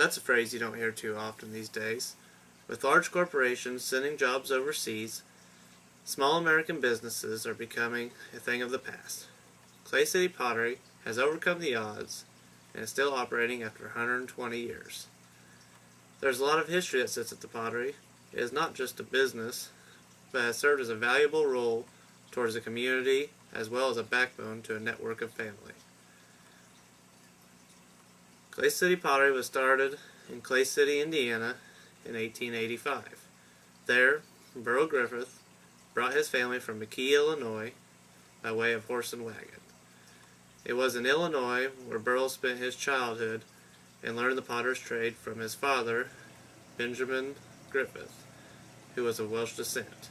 That's a phrase you don't hear too often these days. With large corporations sending jobs overseas, small American businesses are becoming a thing of the past. Clay City Pottery has overcome the odds and is still operating after 120 years. There's a lot of history that sits at the pottery. It is not just a business, but has served as a valuable role towards the community as well as a backbone to a network of family. Clay City Pottery was started in Clay City, Indiana in 1885. There, Burl Griffith brought his family from McKee, Illinois by way of horse and wagon. It was in Illinois where Burl spent his childhood and learned the potter's trade from his father, Benjamin Griffith, who was of Welsh descent.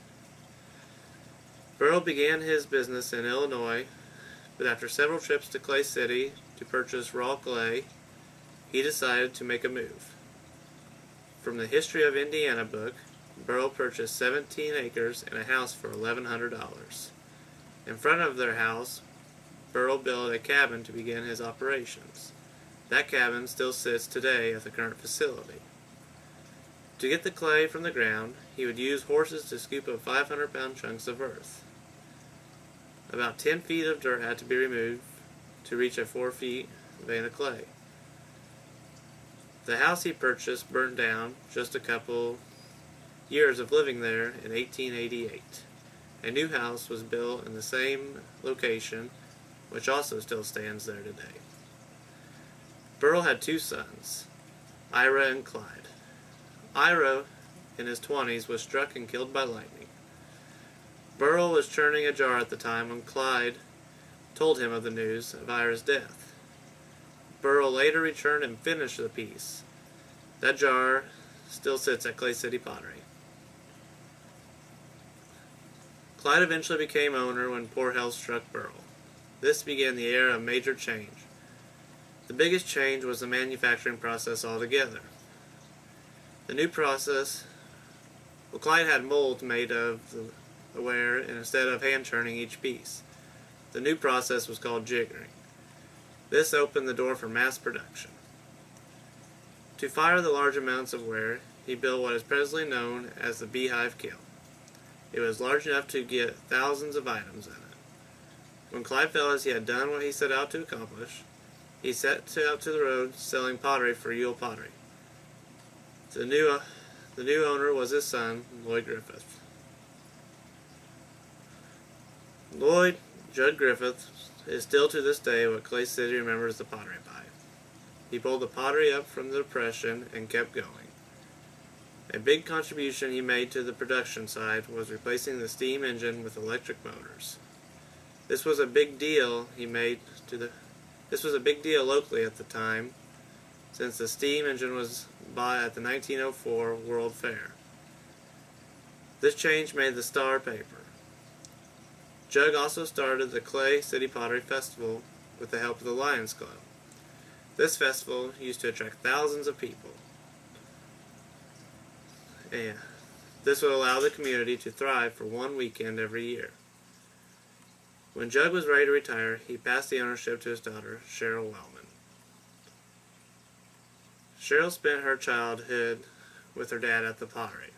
Burl began his business in Illinois, but after several trips to Clay City to purchase raw clay, he decided to make a move. From the History of Indiana book, Burl purchased 17 acres and a house for $1,100. In front of their house, Burl built a cabin to begin his operations. That cabin still sits today at the current facility. To get the clay from the ground, he would use horses to scoop up 500-pound chunks of earth. About 10 feet of dirt had to be removed to reach a 4 feet vein of clay. The house he purchased burned down just a couple years of living there in 1888. A new house was built in the same location, which also still stands there today. Burl had two sons, Ira and Clyde. Ira, in his 20s, was struck and killed by lightning. Burl was churning a jar at the time when Clyde told him of the news of Ira's death. Burl later returned and finished the piece. That jar still sits at Clay City Pottery. Clyde eventually became owner when poor health struck Burl. This began the era of major change. The biggest change was the manufacturing process altogether. The new process, Clyde had molds made of the ware and instead of hand churning each piece. The new process was called jiggering. This opened the door for mass production. To fire the large amounts of ware, he built what is presently known as the beehive kiln. It was large enough to get thousands of items in it. When Clyde felt as he had done what he set out to accomplish, he set out to the road selling pottery for Yule Pottery. The new owner was his son, Lloyd Griffith. Lloyd Judd Griffith is still to this day what Clay City remembers the pottery by. He pulled the pottery up from the Depression and kept going. A big contribution he made to the production side was replacing the steam engine with electric motors. This was a big deal This was a big deal locally at the time, since the steam engine was bought at the 1904 World Fair. This change made the Star paper. Jug also started the Clay City Pottery Festival with the help of the Lions Club. This festival used to attract thousands of people. And this would allow the community to thrive for one weekend every year. When Jug was ready to retire, he passed the ownership to his daughter, Cheryl Wellman. Cheryl spent her childhood with her dad at the pottery.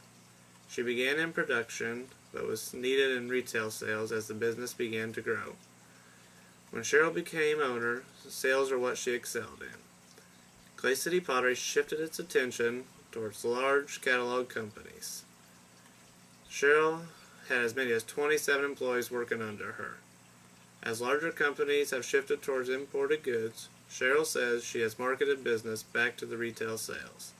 She began in production, but was needed in retail sales as the business began to grow. When Cheryl became owner, sales are what she excelled in. Clay City Pottery shifted its attention towards large catalog companies. Cheryl had as many as 27 employees working under her. As larger companies have shifted towards imported goods, Cheryl says she has marketed business back to the retail sales.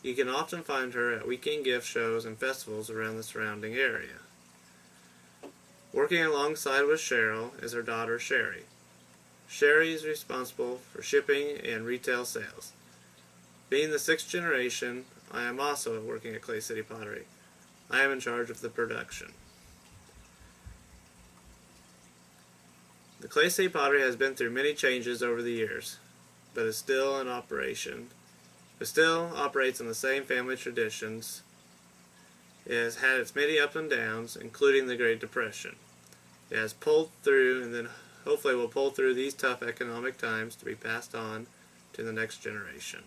You can often find her at weekend gift shows and festivals around the surrounding area. Working alongside with Cheryl is her daughter Sherry. Sherry is responsible for shipping and retail sales. Being the 6th generation, I am also working at Clay City Pottery. I am in charge of the production. The Clay City Pottery has been through many changes over the years, but is still in operation. It still operates on the same family traditions. It has had its many ups and downs, including the Great Depression. It has pulled through, and then hopefully will pull through these tough economic times to be passed on to the next generation.